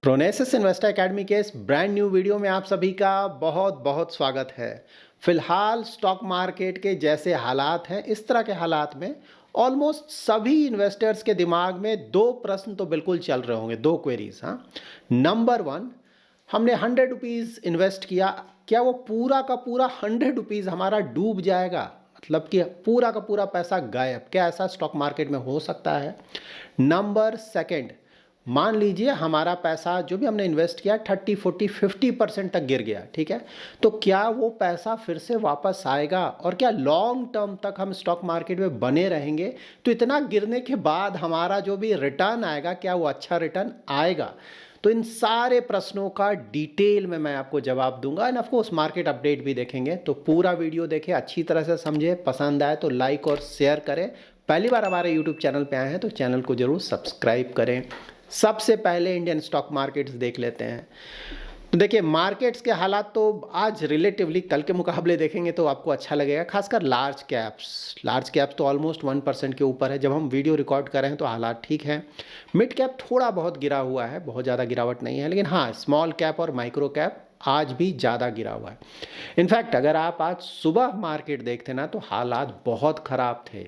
प्रोनेसिस investor academy के इस brand new video में आप सभी का बहुत बहुत स्वागत है। फिलहाल स्टॉक मार्केट के जैसे हालात हैं, इस तरह के हालात में ऑलमोस्ट सभी इन्वेस्टर्स के दिमाग में दो प्रश्न तो बिल्कुल चल रहे होंगे, दो क्वेरीज। हाँ, नंबर वन, हमने 100 रुपीज़ इन्वेस्ट किया, क्या वो पूरा का पूरा 100 रुपीज़ हमारा डूब जाएगा? मतलब कि पूरा का पूरा पैसा गायब, क्या ऐसा स्टॉक मार्केट में हो सकता है? नंबर सेकंड, मान लीजिए हमारा पैसा जो भी हमने इन्वेस्ट किया 30, 40, 50% तक गिर गया, ठीक है, तो क्या वो पैसा फिर से वापस आएगा और क्या लॉन्ग टर्म तक हम स्टॉक मार्केट में बने रहेंगे? तो इतना गिरने के बाद हमारा जो भी रिटर्न आएगा, क्या वो अच्छा रिटर्न आएगा? तो इन सारे प्रश्नों का डिटेल में मैं आपको जवाब दूंगा end of course market update भी देखेंगे। तो पूरा वीडियो देखें, अच्छी तरह से समझे, पसंद आए तो लाइक और शेयर करें। पहली बार हमारे यूट्यूब चैनल पे आए हैं तो चैनल को जरूर सब्सक्राइब करें। सबसे पहले इंडियन स्टॉक मार्केट्स देख लेते हैं। तो देखिए, मार्केट्स के हालात तो आज रिलेटिवली कल के मुकाबले देखेंगे तो आपको अच्छा लगेगा, खासकर लार्ज कैप्स तो ऑलमोस्ट 1% के ऊपर है। जब हम वीडियो रिकॉर्ड कर रहे हैं तो हालात ठीक हैं। मिड कैप थोड़ा बहुत गिरा हुआ है, बहुत ज़्यादा गिरावट नहीं है, लेकिन हाँ, स्मॉल कैप और माइक्रो कैप आज भी ज़्यादा गिरा हुआ है। इनफैक्ट अगर आप आज सुबह मार्केट देखते ना तो हालात बहुत ख़राब थे।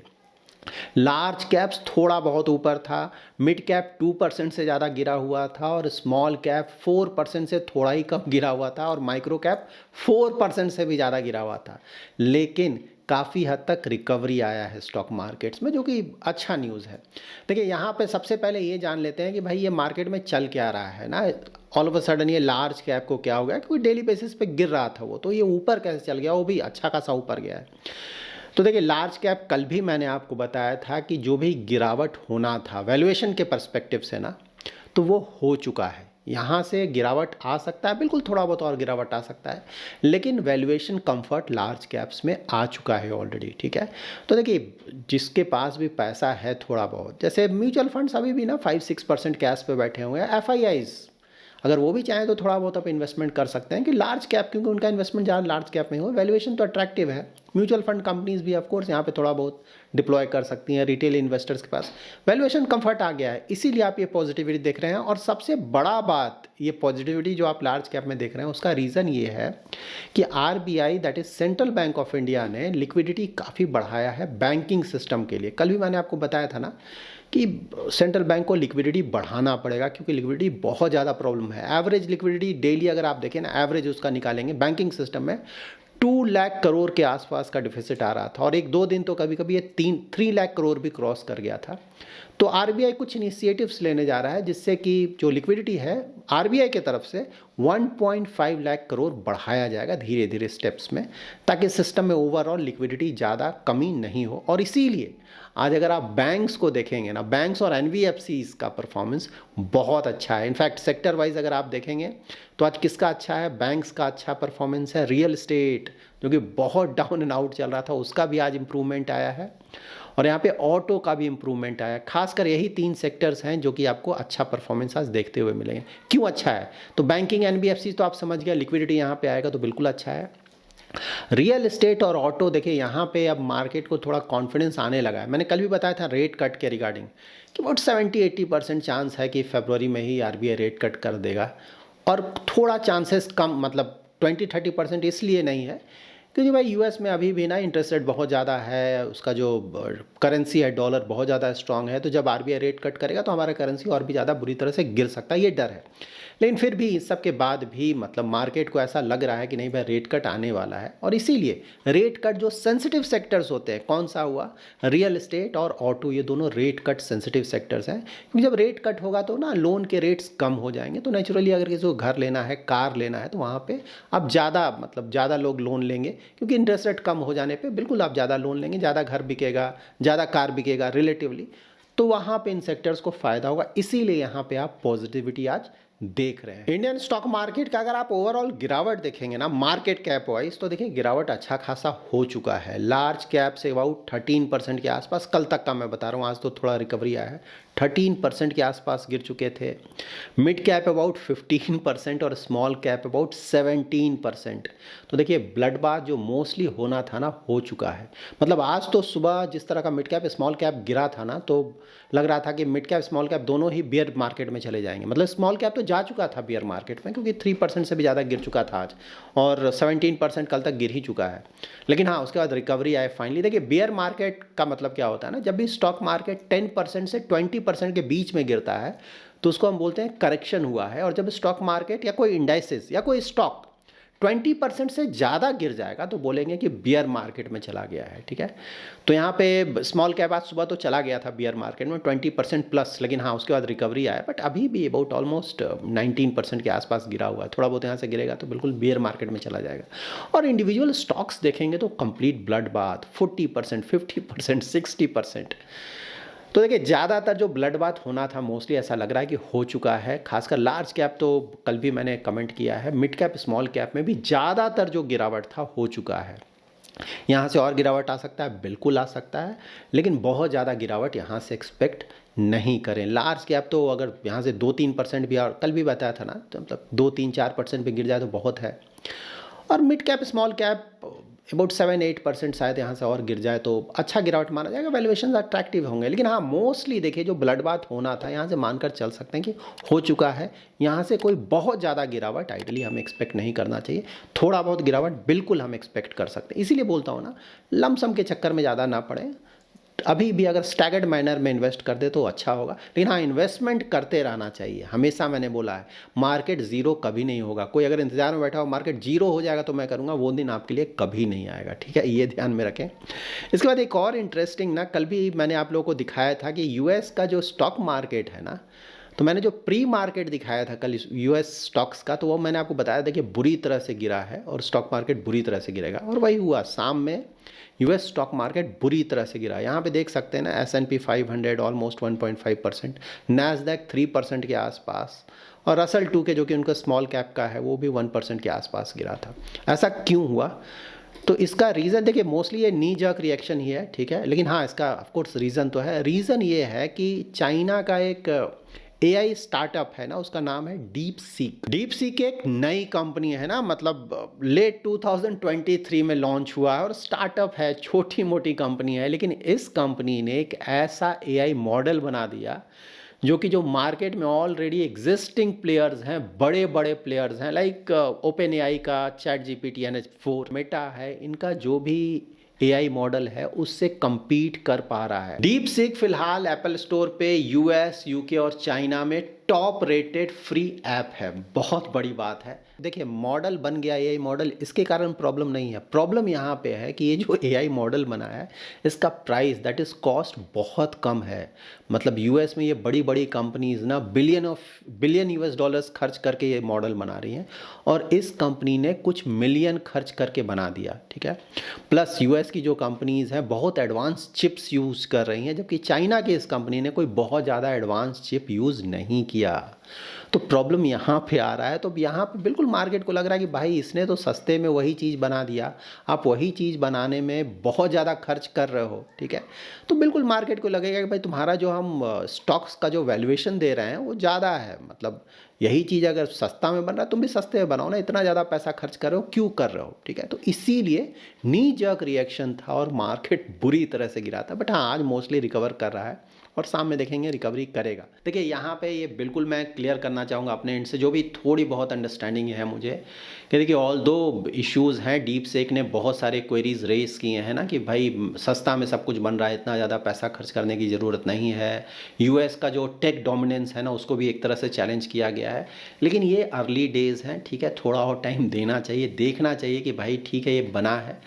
लार्ज कैप्स थोड़ा बहुत ऊपर था, मिड कैप 2% से ज़्यादा गिरा हुआ था और स्मॉल कैप 4% से थोड़ा ही कम गिरा हुआ था और माइक्रो कैप 4% से भी ज़्यादा गिरा हुआ था। लेकिन काफ़ी हद तक रिकवरी आया है स्टॉक मार्केट्स में, जो कि अच्छा न्यूज़ है। देखिए, यहाँ पे सबसे पहले ये जान लेते हैं कि भाई ये मार्केट में चल क्या रहा है ना। ऑल ऑफ अ सडन ये लार्ज कैप को क्या हो गया, क्योंकि डेली बेसिस पे गिर रहा था वो, तो ये ऊपर कैसे चल गया, वो भी अच्छा खासा ऊपर गया है। तो देखिए, लार्ज कैप कल भी मैंने आपको बताया था कि जो भी गिरावट होना था वैल्यूएशन के पर्सपेक्टिव से ना, तो वो हो चुका है। यहाँ से गिरावट आ सकता है, बिल्कुल थोड़ा बहुत और गिरावट आ सकता है, लेकिन वैल्यूएशन कंफर्ट लार्ज कैप्स में आ चुका है ऑलरेडी, ठीक है। तो देखिए, जिसके पास भी पैसा है थोड़ा बहुत, जैसे म्यूचुअल फंड्स अभी भी ना 5-6% कैश पे बैठे हुए हैं, एफआईआईज अगर वो भी चाहें तो थोड़ा बहुत आप इन्वेस्टमेंट कर सकते हैं कि लार्ज कैप, क्योंकि उनका इन्वेस्टमेंट ज़्यादा लार्ज कैप में हो, वैल्यूएशन तो अट्रैक्टिव है। म्यूचुअल फंड कंपनीज भी ऑफ कोर्स यहाँ पे थोड़ा बहुत डिप्लॉय कर सकती हैं, रिटेल इन्वेस्टर्स के पास वैल्यूएशन कंफर्ट आ गया है, इसीलिए आप ये पॉजिटिविटी देख रहे हैं। और सबसे बड़ा बात, ये पॉजिटिविटी जो आप लार्ज कैप में देख रहे हैं उसका रीज़न ये है कि RBI, that is central bank of India, ने लिक्विडिटी काफ़ी बढ़ाया है बैंकिंग सिस्टम के लिए। कल भी मैंने आपको बताया था ना कि सेंट्रल बैंक को लिक्विडिटी बढ़ाना पड़ेगा, क्योंकि लिक्विडिटी बहुत ज़्यादा प्रॉब्लम है। एवरेज लिक्विडिटी डेली अगर आप देखें ना, एवरेज उसका निकालेंगे बैंकिंग सिस्टम में 2 लाख करोड़ के आसपास का डिफिसिट आ रहा था, और 1-2 दिन तो कभी कभी ये 3 लाख करोड़ भी क्रॉस कर गया था। तो आरबीआई कुछ इनिशिएटिव्स लेने जा रहा है जिससे कि जो लिक्विडिटी है आरबीआई की तरफ से 1.5 लाख करोड़ बढ़ाया जाएगा धीरे धीरे स्टेप्स में, ताकि सिस्टम में ओवरऑल लिक्विडिटी ज़्यादा कमी नहीं हो। और इसीलिए आज अगर आप बैंक्स को देखेंगे ना, बैंक्स और एनबीएफसीज का परफॉर्मेंस बहुत अच्छा है। इनफैक्ट सेक्टर वाइज अगर आप देखेंगे तो आज किसका अच्छा है, बैंक्स का अच्छा परफॉर्मेंस है। रियल एस्टेट जो कि बहुत डाउन एंड आउट चल रहा था, उसका भी आज इंप्रूवमेंट आया है, और यहाँ पे ऑटो का भी इंप्रूवमेंट आया है। खासकर यही 3 सेक्टर्स हैं जो कि आपको अच्छा परफॉर्मेंस आज देखते हुए मिलेंगे। क्यों अच्छा है? तो बैंकिंग, एनबीएफसी तो आप समझ गया, लिक्विडिटी यहाँ पे आएगा तो बिल्कुल अच्छा है। रियल एस्टेट और ऑटो, देखिए यहाँ पे अब मार्केट को थोड़ा कॉन्फिडेंस आने लगा है। मैंने कल भी बताया था रेट कट के रिगार्डिंग कि अबाउट 70-80% चांस है कि फरवरी में ही आरबीआई रेट कट कर देगा, और थोड़ा चांसेस कम, मतलब 20-30% इसलिए नहीं है क्योंकि भाई यूएस में अभी भी ना इंटरेस्ट रेट बहुत ज़्यादा है, उसका जो करेंसी है डॉलर बहुत ज़्यादा स्ट्रांग है, तो जब आरबीआई रेट कट करेगा तो हमारा करेंसी और भी ज़्यादा बुरी तरह से गिर सकता है, ये डर है। लेकिन फिर भी इस सब के बाद भी मतलब मार्केट को ऐसा लग रहा है कि नहीं भाई, रेट कट आने वाला है, और इसीलिए रेट कट जो सेंसिटिव सेक्टर्स होते हैं, कौन सा हुआ, रियल एस्टेट और ऑटो, ये दोनों रेट कट सेंसिटिव सेक्टर्स हैं। क्योंकि जब रेट कट होगा तो ना लोन के रेट्स कम हो जाएंगे, तो नेचुरली अगर किसी को घर लेना है, कार लेना है, तो वहाँ पे अब ज़्यादा लोग लोन लेंगे, क्योंकि इंटरेस्ट रेट कम हो जाने पे बिल्कुल आप ज़्यादा लोन लेंगे, ज़्यादा घर बिकेगा, ज़्यादा कार बिकेगा रिलेटिवली, तो वहाँ पे इन सेक्टर्स को फ़ायदा होगा। इसीलिए यहाँ पे आप पॉजिटिविटी आज देख रहे हैं। इंडियन स्टॉक मार्केट का अगर आप ओवरऑल गिरावट देखेंगे ना मार्केट कैप वाइज, तो देखिए गिरावट अच्छा खासा हो चुका है। लार्ज कैप से अबाउट 13% के आसपास, कल तक का मैं बता रहा हूँ, आज तो थोड़ा रिकवरी आया है, 13% के आसपास गिर चुके थे। मिड कैप अबाउट 15% और स्मॉल कैप अबाउट 17%। तो देखिए ब्लड बाथ जो मोस्टली होना था ना, हो चुका है। मतलब आज तो सुबह जिस तरह का मिड कैप स्मॉल कैप गिरा था ना, तो लग रहा था कि मिड कैप स्मॉल कैप दोनों ही बियर मार्केट में चले जाएंगे। मतलब स्मॉल कैप तो जा चुका था बियर मार्केट में, क्योंकि 3% से भी ज़्यादा गिर चुका था आज, और 17% कल तक गिर ही चुका है। लेकिन हाँ, उसके बाद रिकवरी आए फाइनली। देखिए, बियर मार्केट का मतलब क्या होता है ना, जब भी स्टॉक मार्केट 10% से 20% के बीच में गिरता है तो उसको हम बोलते हैं करेक्शन हुआ है। और जब स्टॉक मार्केट या कोई इंडाइसेस या कोई स्टॉक 20% से ज़्यादा गिर जाएगा तो बोलेंगे कि बियर मार्केट में चला गया है। ठीक है, तो यहाँ पे स्मॉल कैप आज सुबह तो चला गया था बियर मार्केट में 20% प्लस, लेकिन हाँ, उसके बाद रिकवरी आया, बट अभी भी अबाउट ऑलमोस्ट 19% के आसपास गिरा हुआ है। थोड़ा बहुत यहाँ से गिरेगा तो बिल्कुल बियर मार्केट में चला जाएगा। और इंडिविजुअल स्टॉक्स देखेंगे तो कंप्लीट ब्लड बाथ, 40%, 50%, 60%। तो देखिए, ज़्यादातर जो ब्लड बाथ होना था मोस्टली ऐसा लग रहा है कि हो चुका है। खासकर लार्ज कैप तो कल भी मैंने कमेंट किया है, मिड कैप स्मॉल कैप में भी ज़्यादातर जो गिरावट था हो चुका है। यहाँ से और गिरावट आ सकता है, बिल्कुल आ सकता है, लेकिन बहुत ज़्यादा गिरावट यहाँ से एक्सपेक्ट नहीं करें। लार्ज कैप तो अगर यहाँ से 2-3% भी, और कल भी बताया था ना, तो मतलब 2-3-4% भी गिर जाए तो बहुत है। और mid cap small cap about 7-8% शायद यहाँ से और गिर जाए तो अच्छा गिरावट माना जाएगा, वैल्यूएशन अट्रैक्टिव होंगे। लेकिन हाँ, मोस्टली देखिए जो ब्लड बाथ होना था यहाँ से मानकर चल सकते हैं कि हो चुका है। यहाँ से कोई बहुत ज़्यादा गिरावट आइडली हमें एक्सपेक्ट नहीं करना चाहिए। थोड़ा बहुत गिरावट बिल्कुल हम एक्सपेक्ट कर सकते हैं। इसीलिए बोलता हूँ ना, लमसम के चक्कर में ज़्यादा ना पड़े। अभी भी अगर स्टैगर्ड मैनर में इन्वेस्ट कर दे तो अच्छा होगा। लेकिन हाँ, इन्वेस्टमेंट करते रहना चाहिए। हमेशा मैंने बोला है, मार्केट जीरो कभी नहीं होगा। कोई अगर इंतजार में बैठा हो मार्केट जीरो हो जाएगा तो मैं करूँगा, वो दिन आपके लिए कभी नहीं आएगा। ठीक है, ये ध्यान में रखें। इसके बाद एक और इंटरेस्टिंग ना, कल भी मैंने आप लोगों को दिखाया था कि यूएस का जो स्टॉक मार्केट है ना, तो मैंने जो प्री मार्केट दिखाया था कल यूएस स्टॉक्स का, तो वो मैंने आपको बताया था कि बुरी तरह से गिरा है और स्टॉक मार्केट बुरी तरह से गिरेगा, और वही हुआ। शाम में यूएस स्टॉक मार्केट बुरी तरह से गिरा। यहाँ पे देख सकते हैं ना, S&P 500 ऑलमोस्ट 1.5%, नैस्डैक 3% के आसपास, और रसल 2 के जो कि उनका स्मॉल कैप का है वो भी 1% के आसपास गिरा था। ऐसा क्यों हुआ? तो इसका रीज़न देखिए, मोस्टली ये नी जर्क रिएक्शन ही है। ठीक है, लेकिन हाँ, इसका ऑफकोर्स रीज़न तो है। रीज़न ये है कि चाइना का एक AI स्टार्टअप है ना, उसका नाम है डीप सीक। डीप सीक एक नई कंपनी है ना, मतलब लेट 2023 में लॉन्च हुआ है और स्टार्टअप है, छोटी मोटी कंपनी है। लेकिन इस कंपनी ने एक ऐसा AI मॉडल बना दिया जो कि जो मार्केट में ऑलरेडी एग्जिस्टिंग प्लेयर्स हैं, बड़े बड़े प्लेयर्स हैं, लाइक ओपन AI का ChatGPT NH4, मेटा है, इनका जो भी AI मॉडल है उससे compete कर पा रहा है। डीप सीक फिलहाल एप्पल स्टोर पे US, UK और चाइना में टॉप रेटेड फ्री ऐप है। बहुत बड़ी बात है। देखिए, मॉडल बन गया AI मॉडल, इसके कारण प्रॉब्लम नहीं है। प्रॉब्लम यहाँ पे है कि ये जो AI मॉडल बना है, इसका प्राइस दैट इज कॉस्ट बहुत कम है। मतलब US में ये बड़ी बड़ी कंपनीज ना बिलियन US डॉलर्स खर्च करके ये मॉडल बना रही हैं, और इस कंपनी ने कुछ मिलियन खर्च करके बना दिया। ठीक है, प्लस US की जो कंपनीज हैं बहुत एडवांस चिप्स यूज़ कर रही हैं, जबकि चाइना की इस कंपनी ने कोई बहुत ज़्यादा एडवांस चिप यूज़ नहीं किया। तो प्रॉब्लम यहाँ पे आ रहा है। तो यहाँ पे बिल्कुल मार्केट को लग रहा है कि भाई इसने तो सस्ते में वही चीज़ बना दिया, आप वही चीज़ बनाने में बहुत ज़्यादा खर्च कर रहे हो। ठीक है, तो बिल्कुल मार्केट को लगेगा कि भाई तुम्हारा जो हम स्टॉक्स का जो वैल्यूएशन दे रहे हैं वो ज़्यादा है। मतलब यही चीज़ अगर सस्ता में बन रहा है, तुम भी सस्ते में बनाओ ना, इतना ज़्यादा पैसा खर्च कर रहे हो, क्यों कर रहे हो? ठीक है, तो इसीलिए नी जर्क रिएक्शन था और मार्केट बुरी तरह से गिरा था। बट हाँ, आज मोस्टली रिकवर कर रहा है और शाम में देखेंगे रिकवरी करेगा। देखिए, यहाँ पे ये बिल्कुल मैं क्लियर करना चाहूँगा अपने एंड से, जो भी थोड़ी बहुत अंडरस्टैंडिंग है मुझे, कि देखिए ऑल दो इश्यूज़ हैं, डीप सीक ने बहुत सारे क्वेरीज रेस किए हैं ना कि भाई सस्ता में सब कुछ बन रहा है, इतना ज़्यादा पैसा खर्च करने की ज़रूरत नहीं है। US का जो टेक डोमिनेंस है ना, उसको भी एक तरह से चैलेंज किया गया है। लेकिन ये अर्ली डेज़ हैं। ठीक है, थोड़ा और टाइम देना चाहिए, देखना चाहिए कि भाई ठीक है ये बना है,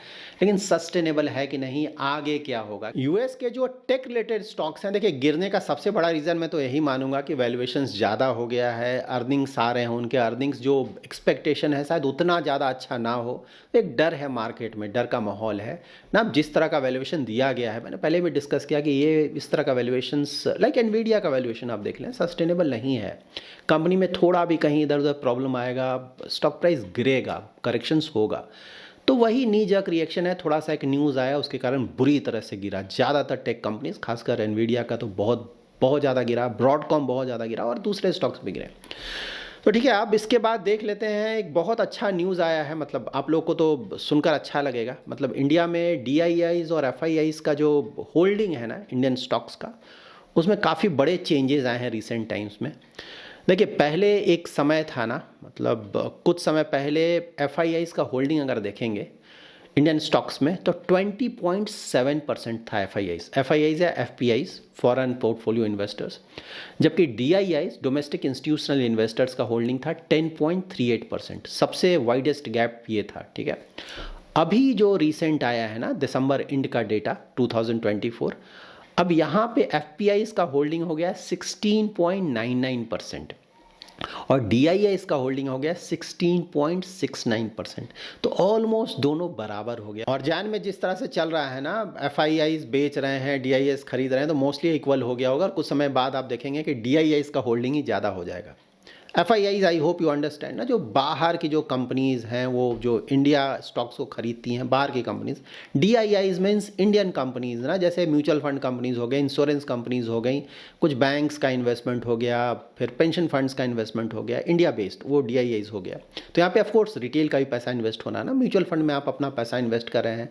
लेकिन सस्टेनेबल है कि नहीं, आगे क्या होगा। US के जो टेक रिलेटेड स्टॉक्स हैं, देखिए गिरने का सबसे बड़ा रीज़न मैं तो यही मानूंगा कि वैल्यूएशंस ज़्यादा हो गया है, अर्निंग्स आ रहे हैं, उनके अर्निंग्स जो एक्सपेक्टेशन है शायद उतना ज़्यादा अच्छा ना हो। एक डर है मार्केट में, डर का माहौल है ना। जिस तरह का वैल्यूएशन दिया गया है, मैंने पहले भी डिस्कस किया कि ये इस तरह का वैल्यूएशंस, लाइक एनवीडिया का वैल्यूएशन आप देख लें, सस्टेनेबल नहीं है। कंपनी में थोड़ा भी कहीं इधर उधर प्रॉब्लम आएगा, स्टॉक प्राइस गिरेगा, करेक्शंस होगा। तो वही नी जर्क रिएक्शन है। थोड़ा सा एक न्यूज़ आया, उसके कारण बुरी तरह से गिरा ज़्यादातर टेक कंपनीज, खासकर एनवीडिया का तो बहुत बहुत ज़्यादा गिरा, ब्रॉडकॉम बहुत ज़्यादा गिरा, और दूसरे स्टॉक्स भी गिरे। तो ठीक है, अब इसके बाद देख लेते हैं, एक बहुत अच्छा न्यूज़ आया है, मतलब आप लोग को तो सुनकर अच्छा लगेगा। मतलब इंडिया में DIIs और FIIs का जो होल्डिंग है ना इंडियन स्टॉक्स का, उसमें काफ़ी बड़े चेंजेस आए हैं रिसेंट टाइम्स में। देखिए पहले एक समय था ना, मतलब कुछ समय पहले एफआईआईज का होल्डिंग अगर देखेंगे इंडियन स्टॉक्स में तो 20.7% था एफआईआईज या एफपीआईज, फॉरेन पोर्टफोलियो इन्वेस्टर्स, जबकि डीआईआईज डोमेस्टिक इंस्टीट्यूशनल इन्वेस्टर्स का होल्डिंग था 10.38%। सबसे वाइडेस्ट गैप ये था, ठीक है। अभी जो रिसेंट आया है ना दिसंबर एंड का डेटा 2024, अब यहाँ पे एफपीआईज का होल्डिंग हो गया 16.99% और डीआईआईज का होल्डिंग हो गया 16.69%। तो ऑलमोस्ट दोनों बराबर हो गया। और जान में जिस तरह से चल रहा है ना, एफआईआईज बेच रहे हैं, डीआईआईज खरीद रहे हैं, तो मोस्टली इक्वल हो गया होगा। और कुछ समय बाद आप देखेंगे कि डीआईआईज का होल्डिंग ही ज़्यादा हो जाएगा। FIIs, I hope you understand ना, जो बाहर की जो कंपनीज़ हैं वो जो इंडिया स्टॉक्स को खरीदती हैं, बाहर की companies. DIIs means Indian companies ना, जैसे म्यूचुअल फंड कंपनीज़ हो गई, इंश्योरेंस कंपनीज़ हो गई, कुछ बैंक्स का इन्वेस्टमेंट हो गया, फिर पेंशन फंड्स का इन्वेस्टमेंट हो गया, इंडिया बेस्ड, वो डीआईआईज हो गया। तो यहाँ पे ऑफकोर्स रिटेल का भी पैसा इन्वेस्ट होना ना, म्यूचुअल फंड में आप अपना पैसा इन्वेस्ट कर रहे हैं,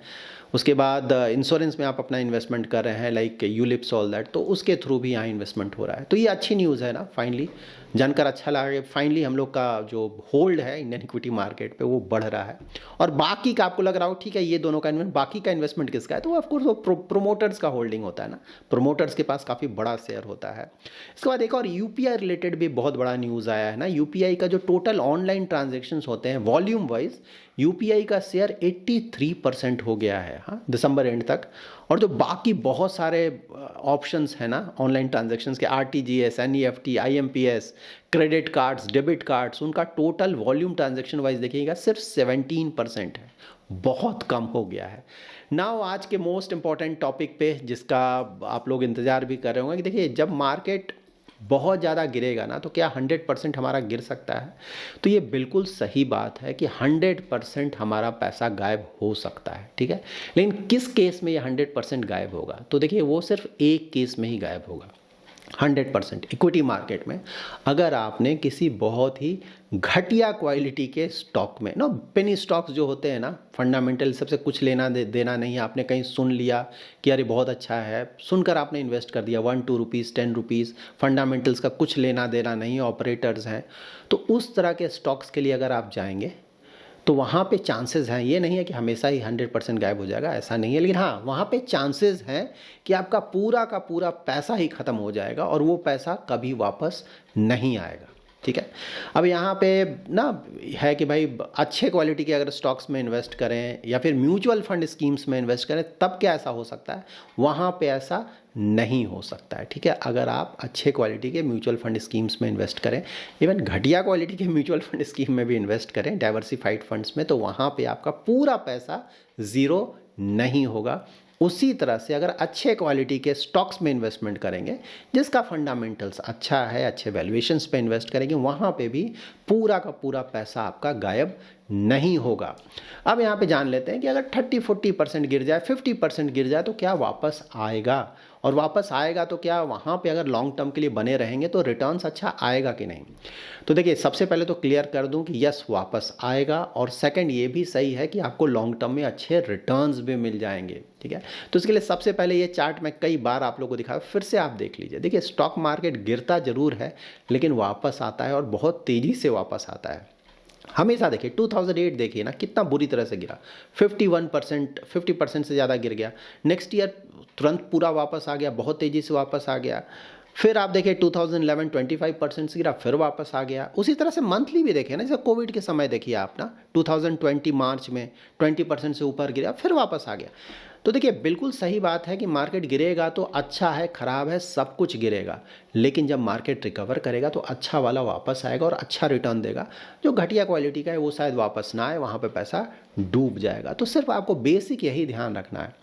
उसके बाद इंश्योरेंस में आप अपना इन्वेस्टमेंट कर रहे हैं, लाइक यूलिप्स ऑल दैट, तो उसके थ्रू भी यहाँ इन्वेस्टमेंट हो रहा है। तो ये अच्छी न्यूज़ है ना, फाइनली जानकर अच्छा लगा। फाइनली हम लोग का जो होल्ड है इंडियन इक्विटी मार्केट पे वो बढ़ रहा है। और बाकी का आपको लग रहा हो ठीक है ये दोनों का इन्वेस्टमेंट, बाकी का इन्वेस्टमेंट किसका है, तो ऑफकोर्स वो प्रोमोटर्स का होल्डिंग होता है ना, प्रोमोटर्स के पास काफ़ी बड़ा शेयर होता है। इसके बाद एक और यूपीआई रिलेटेड भी बहुत बड़ा न्यूज़ आया है ना। यूपीआई का जो टोटल ऑनलाइन ट्रांजेक्शन्स होते हैं वॉल्यूम वाइज, यूपीआई का शेयर 83% हो गया है हाँ दिसंबर एंड तक। और जो बाकी बहुत सारे ऑप्शंस हैं ना ऑनलाइन ट्रांजैक्शंस के, RTGS, NEFT, IMPS, credit cards, debit cards, उनका टोटल वॉल्यूम ट्रांजैक्शन वाइज देखिएगा सिर्फ 17% है, बहुत कम हो गया है। नाउ आज के मोस्ट इंपॉर्टेंट टॉपिक पे जिसका आप लोग इंतज़ार भी कर रहे होंगे कि देखिए जब मार्केट बहुत ज़्यादा गिरेगा ना तो क्या 100% हमारा गिर सकता है? तो ये बिल्कुल सही बात है कि 100% हमारा पैसा गायब हो सकता है, ठीक है। लेकिन किस केस में ये 100% गायब होगा? तो देखिए वो सिर्फ एक केस में ही गायब होगा। 100% इक्विटी मार्केट में अगर आपने किसी बहुत ही घटिया क्वालिटी के स्टॉक में ना, पेनी स्टॉक्स जो होते हैं ना, फंडामेंटल सबसे कुछ लेना देना नहीं है, आपने कहीं सुन लिया कि अरे बहुत अच्छा है, सुनकर आपने इन्वेस्ट कर दिया 1-2 रुपीज़ 10 रुपीज़, फंडामेंटल्स का कुछ लेना देना नहीं है, ऑपरेटर्स हैं, तो उस तरह के स्टॉक्स के लिए अगर आप जाएंगे तो वहाँ पे चांसेस हैं। ये नहीं है कि हमेशा ही 100% गायब हो जाएगा, ऐसा नहीं है, लेकिन हाँ वहाँ पे चांसेस हैं कि आपका पूरा का पूरा पैसा ही ख़त्म हो जाएगा और वो पैसा कभी वापस नहीं आएगा, ठीक है। अब यहाँ पे ना है कि भाई अच्छे क्वालिटी के अगर स्टॉक्स में इन्वेस्ट करें या फिर म्यूचुअल फंड स्कीम्स में इन्वेस्ट करें तब क्या ऐसा हो सकता है, वहाँ पे ऐसा नहीं हो सकता है, ठीक है। अगर आप अच्छे क्वालिटी के म्यूचुअल फंड स्कीम्स में इन्वेस्ट करें, इवन घटिया क्वालिटी के म्यूचुअल फंड स्कीम में भी इन्वेस्ट करें, डाइवर्सिफाइड फंड्स में, तो वहाँ पे आपका पूरा पैसा ज़ीरो नहीं होगा। उसी तरह से अगर अच्छे क्वालिटी के स्टॉक्स में इन्वेस्टमेंट करेंगे जिसका फंडामेंटल्स अच्छा है, अच्छे वैल्यूएशंस पे इन्वेस्ट करेंगे, वहाँ पे भी पूरा का पूरा पैसा आपका गायब नहीं होगा। अब यहाँ पे जान लेते हैं कि अगर 30-40% गिर जाए, 50% गिर जाए तो क्या वापस आएगा, और वापस आएगा तो क्या वहाँ पे अगर लॉन्ग टर्म के लिए बने रहेंगे तो रिटर्न्स अच्छा आएगा कि नहीं। तो देखिए सबसे पहले तो क्लियर कर दूं कि यस वापस आएगा, और सेकंड ये भी सही है कि आपको लॉन्ग टर्म में अच्छे रिटर्न्स भी मिल जाएंगे, ठीक है। तो इसके लिए सबसे पहले ये चार्ट मैं कई बार आप लोगों को दिखाया, फिर से आप देख लीजिए। देखिए स्टॉक मार्केट गिरता जरूर है लेकिन वापस आता है और बहुत तेज़ी से वापस आता है। हमेशा देखिए 2008 देखिए ना कितना बुरी तरह से गिरा, 50% से ज़्यादा गिर गया। नेक्स्ट ईयर तुरंत पूरा वापस आ गया, बहुत तेज़ी से वापस आ गया। फिर आप देखिए 2011 25% से गिरा, फिर वापस आ गया। उसी तरह से मंथली भी देखिए ना, जैसे कोविड के समय देखिए आप ना 2020 मार्च में 20% से ऊपर गिरा, फिर वापस आ गया। तो देखिए बिल्कुल सही बात है कि मार्केट गिरेगा तो अच्छा है, ख़राब है, सब कुछ गिरेगा, लेकिन जब मार्केट रिकवर करेगा तो अच्छा वाला वापस आएगा और अच्छा रिटर्न देगा। जो घटिया क्वालिटी का है वो शायद वापस ना आए, वहाँ पे पैसा डूब जाएगा। तो सिर्फ आपको बेसिक यही ध्यान रखना है।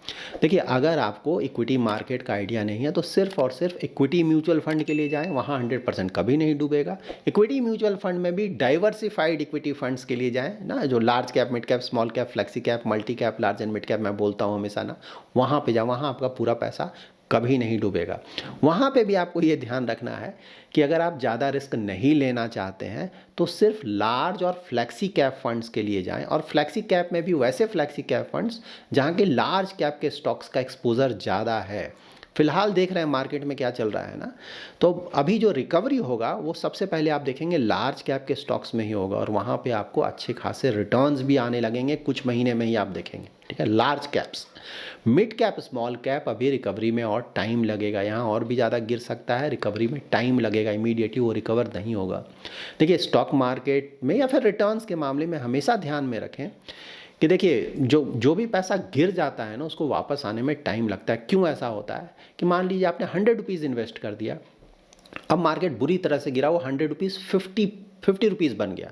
देखिए अगर आपको इक्विटी मार्केट का आइडिया नहीं है तो सिर्फ और सिर्फ इक्विटी म्यूचुअल फंड के लिए जाएं, वहाँ 100% कभी नहीं डूबेगा। इक्विटी म्यूचुअल फंड में भी डाइवर्सिफाइड इक्विटी फंड्स के लिए जाएं ना, जो large cap, mid cap, small cap, flexi cap, multi cap, large and mid cap मैं बोलता हूँ हमेशा ना, वहाँ पे जाओ, वहाँ आपका पूरा पैसा कभी नहीं डूबेगा। वहाँ पे भी आपको ये ध्यान रखना है कि अगर आप ज़्यादा रिस्क नहीं लेना चाहते हैं तो सिर्फ लार्ज और फ्लैक्सी कैप फंड्स के लिए जाएं, और फ्लैक्सी कैप में भी वैसे फ्लैक्सी कैप फंड्स जहाँ के लार्ज कैप के स्टॉक्स का एक्सपोजर ज़्यादा है। फिलहाल देख रहे हैं मार्केट में क्या चल रहा है ना, तो अभी जो रिकवरी होगा वो सबसे पहले आप देखेंगे लार्ज कैप के स्टॉक्स में ही होगा, और वहाँ पे आपको अच्छे खासे रिटर्न्स भी आने लगेंगे कुछ महीने में ही आप देखेंगे, ठीक है। Large caps, mid cap, small cap अभी रिकवरी में और टाइम लगेगा, यहाँ और भी ज़्यादा गिर सकता है, रिकवरी में टाइम लगेगा, इमीडिएटली वो रिकवर नहीं होगा। देखिए स्टॉक मार्केट में या फिर रिटर्न्स के मामले में हमेशा ध्यान में रखें कि देखिए जो भी पैसा गिर जाता है ना उसको वापस आने में टाइम लगता है। क्यों ऐसा होता है कि मान लीजिए आपने 100 रुपीज़ इन्वेस्ट कर दिया, अब मार्केट बुरी तरह से गिरा, वो 100 रुपीज़ 50 रुपीज़ बन गया,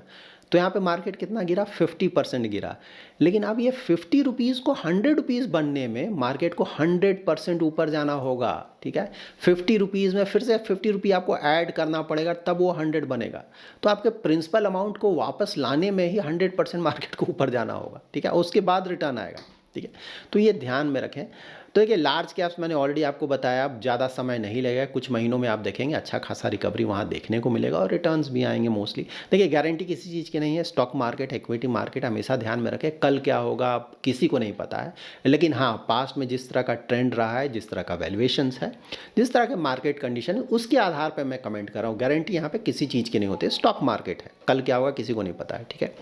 तो यहाँ पे मार्केट कितना गिरा, 50% गिरा। लेकिन अब ये 50 रुपीज़ को 100 रुपीज़ बनने में मार्केट को 100% ऊपर जाना होगा, ठीक है। 50 रुपीज़ में फिर से 50 रुपये आपको ऐड करना पड़ेगा, तब वो 100 बनेगा। तो आपके प्रिंसिपल अमाउंट को वापस लाने में ही 100% मार्केट को ऊपर जाना होगा, ठीक है, उसके बाद रिटर्न आएगा, ठीक है। तो ये ध्यान में रखें। तो देखिए लार्ज कैप्स मैंने ऑलरेडी आपको बताया, अब ज़्यादा समय नहीं लगेगा, कुछ महीनों में आप देखेंगे अच्छा खासा रिकवरी वहाँ देखने को मिलेगा और रिटर्न्स भी आएंगे मोस्टली। देखिए गारंटी किसी चीज़ की नहीं है, स्टॉक मार्केट, इक्विटी मार्केट, हमेशा ध्यान में रखें कल क्या होगा किसी को नहीं पता है। लेकिन हाँ, पास्ट में जिस तरह का ट्रेंड रहा है, जिस तरह का वैल्यूएशंस है, जिस तरह के मार्केट कंडीशन है, उसके आधार पर मैं कमेंट कर रहा हूँ। गारंटी यहाँ पर किसी चीज़ की नहीं होती, स्टॉक मार्केट है, कल क्या होगा किसी को नहीं पता है, ठीक है।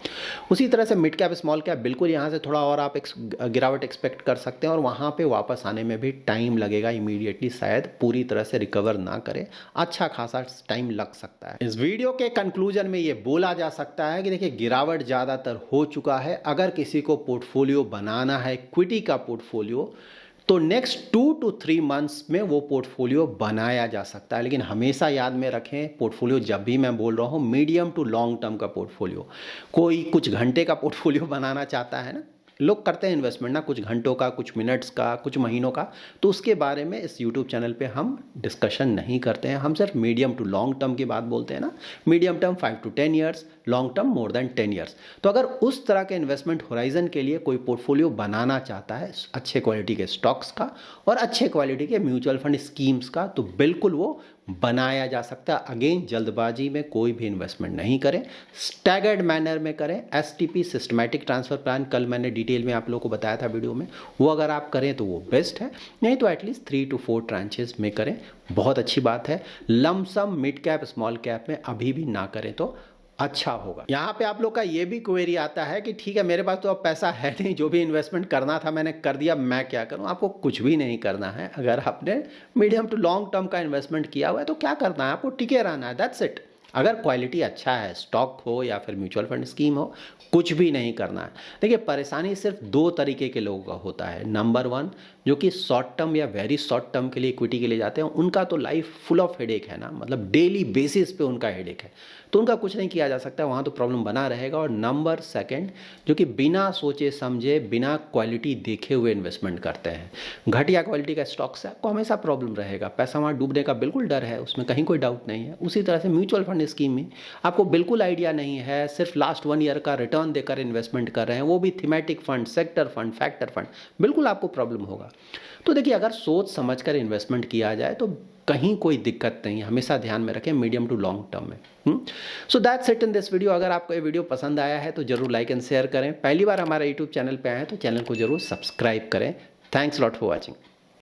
उसी तरह से मिड कैप, स्मॉल कैप, बिल्कुल यहाँ से थोड़ा और आप गिरावट एक्सपेक्ट कर सकते हैं, और वहाँ पर वापस आने में भी टाइम लगेगा, इमीडिएटली शायद पूरी तरह से रिकवर ना करे, अच्छा खासा टाइम लग सकता है। इस वीडियो के कंक्लूजन में ये बोला जा सकता है कि देखिए गिरावट ज़्यादातर हो चुका है। अगर किसी को पोर्टफोलियो बनाना है, इक्विटी का पोर्टफोलियो, तो नेक्स्ट 2 to 3 मंथ्स में वो पोर्टफोलियो बनाया जा सकता है। लेकिन हमेशा याद में रखें, पोर्टफोलियो जब भी मैं बोल रहा हूँ मीडियम टू लॉन्ग टर्म का पोर्टफोलियो, कोई कुछ घंटे का पोर्टफोलियो बनाना चाहता है ना, लोग करते हैं इन्वेस्टमेंट ना, कुछ घंटों का, कुछ मिनट्स का, कुछ महीनों का, तो उसके बारे में इस यूट्यूब चैनल पे हम डिस्कशन नहीं करते हैं। हम सिर्फ मीडियम टू लॉन्ग टर्म की बात बोलते हैं ना, medium term 5 to 10 years, long term more than 10 years. तो अगर उस तरह के इन्वेस्टमेंट होराइजन के लिए कोई पोर्टफोलियो बनाना चाहता है अच्छे क्वालिटी के स्टॉक्स का और अच्छे क्वालिटी के म्यूचुअल फंड स्कीम्स का, तो बिल्कुल वो बनाया जा सकता है। अगेन, जल्दबाजी में कोई भी इन्वेस्टमेंट नहीं करें, स्टैगर्ड मैनर में करें। एसटीपी, सिस्टमैटिक ट्रांसफर प्लान, कल मैंने डिटेल में आप लोगों को बताया था वीडियो में, वो अगर आप करें तो वो बेस्ट है, नहीं तो एटलीस्ट 3 to 4 ट्रांचेस में करें, बहुत अच्छी बात है। Lump sum mid cap, small cap में अभी भी ना करें तो अच्छा होगा। यहाँ पे आप लोग का ये भी क्वेरी आता है कि ठीक है मेरे पास तो अब पैसा है नहीं, जो भी इन्वेस्टमेंट करना था मैंने कर दिया, मैं क्या करूँ। आपको कुछ भी नहीं करना है। अगर आपने मीडियम टू लॉन्ग टर्म का इन्वेस्टमेंट किया हुआ है तो क्या करना है, आपको टिके रहना है, दैट्स इट। अगर क्वालिटी अच्छा है, स्टॉक हो या फिर म्यूचुअल फंड स्कीम हो, कुछ भी नहीं करना है। देखिए परेशानी सिर्फ 2 तरीके के लोगों का होता है। नंबर 1, जो कि शॉर्ट टर्म या वेरी शॉर्ट टर्म के लिए इक्विटी के लिए जाते हैं, उनका तो लाइफ फुल ऑफ हेडेक है ना, मतलब डेली बेसिस पे उनका हेडेक है, तो उनका कुछ नहीं किया जा सकता, वहाँ तो प्रॉब्लम बना रहेगा। और नंबर 2, जो कि बिना सोचे समझे, बिना क्वालिटी देखे हुए इन्वेस्टमेंट करते हैं, घटिया क्वालिटी का स्टॉक से आपको हमेशा प्रॉब्लम रहेगा, पैसा वहाँ डूबने का बिल्कुल डर है, उसमें कहीं कोई डाउट नहीं है। उसी तरह से म्यूचुअल फंड स्कीम में आपको बिल्कुल आइडिया नहीं है, सिर्फ लास्ट 1 ईयर का रिटर्न देकर इन्वेस्टमेंट कर रहे हैं, वो भी thematic fund, sector fund, factor fund, बिल्कुल आपको प्रॉब्लम होगा। तो देखिए अगर सोच समझकर इन्वेस्टमेंट किया जाए तो कहीं कोई दिक्कत नहीं है। हमेशा ध्यान में रखें मीडियम टू लॉन्ग टर्म में। So that's it in this video. अगर आपको ये वीडियो पसंद आया है तो जरूर लाइक एंड शेयर करें। पहली बार हमारा यूट्यूब चैनल पे आए हैं तो चैनल को जरूर सब्सक्राइब करें। Thanks lot for watching.